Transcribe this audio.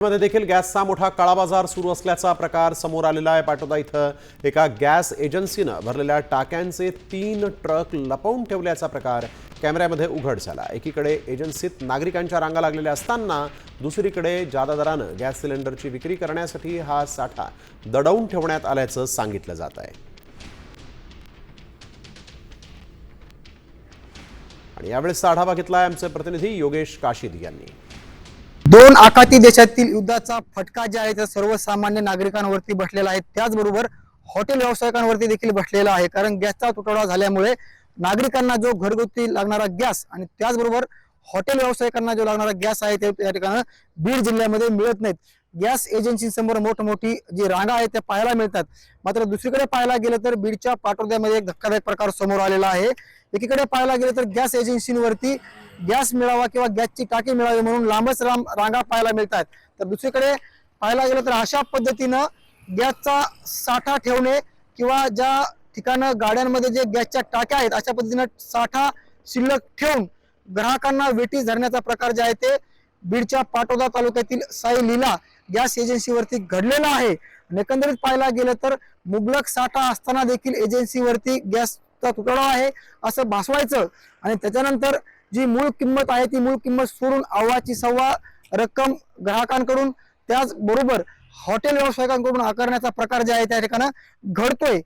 मध्ये देखील गॅसचा मोठा काळाबाजार सुरू असल्याचा प्रकार समोर आलेला आहे। पाटोदा इथं एका गॅस एजन्सीनं भरलेल्या टाक्यांचे 3 ट्रक लपवून ठेवल्याचा प्रकार कॅमेऱ्यामध्ये उघड झाला। एकीकडे एजन्सीत नागरिकांच्या रांगा लागलेल्या असताना दुसरीकडे जादा दरानं गॅस सिलेंडरची विक्री करण्यासाठी हा साठा दडवून ठेवण्यात आल्याचं सांगितलं जात आहे। आणि यावेळेसचा आढावा घेतलाय आमचे प्रतिनिधी योगेश काशीद यांनी। दोन आखाती देशातील युद्धाचा फटका जे आहे ते सर्वसामान्य नागरिकांवरती बसलेला आहे, त्याचबरोबर हॉटेल व्यावसायिकांवरती देखील बसलेला आहे। कारण गॅसचा तुटवडा झाल्यामुळे नागरिकांना जो घरगुती लागणारा गॅस आणि त्याचबरोबर हॉटेल व्यावसायिकांना जो लागणारा गॅस आहे ते या ठिकाणी बीड जिल्ह्यामध्ये मिळत नाहीत। गॅस एजन्सींसमोर मोठमोठी जी रांगा आहेत त्या पाहायला मिळतात। मात्र दुसरीकडे पाहायला गेलं तर बीडच्या पाटोद्यामध्ये एक धक्कादायक प्रकार समोर आलेला आहे। एकीकडे पाहायला गेलं तर गॅस एजन्सींवरती गॅस मिळावा किंवा गॅसची टाकी मिळावी म्हणून लांबच रांगा पाहायला मिळतात, तर दुसरीकडे पाहायला गेलं तर अशा पद्धतीनं गॅसचा साठा ठेवणे किंवा ज्या ठिकाणी गाड्यांमध्ये जे गॅसच्या टाक्या आहेत अशा पद्धतीनं साठा शिल्लक ठेवून ग्राहकांना वेठीस धरण्याचा प्रकार जे आहे ते बीडच्या पाटोदा तालुक्यातील साई लीला गॅस एजन्सीवरती घडलेला आहे। एकंदरीत पाहायला गेलं तर मुबलक साठा असताना देखील एजन्सीवरती गॅसचा तुटवडा आहे असं भासवायचं आणि त्याच्यानंतर जी मूळ किंमत आहे ती मूळ किंमत सोडून अव्वाची सव्वा रक्कम ग्राहकांकडून त्याचबरोबर हॉटेल व्यावसायिकांकडून आकारण्याचा प्रकार जे आहे त्या ठिकाणी घडतोय।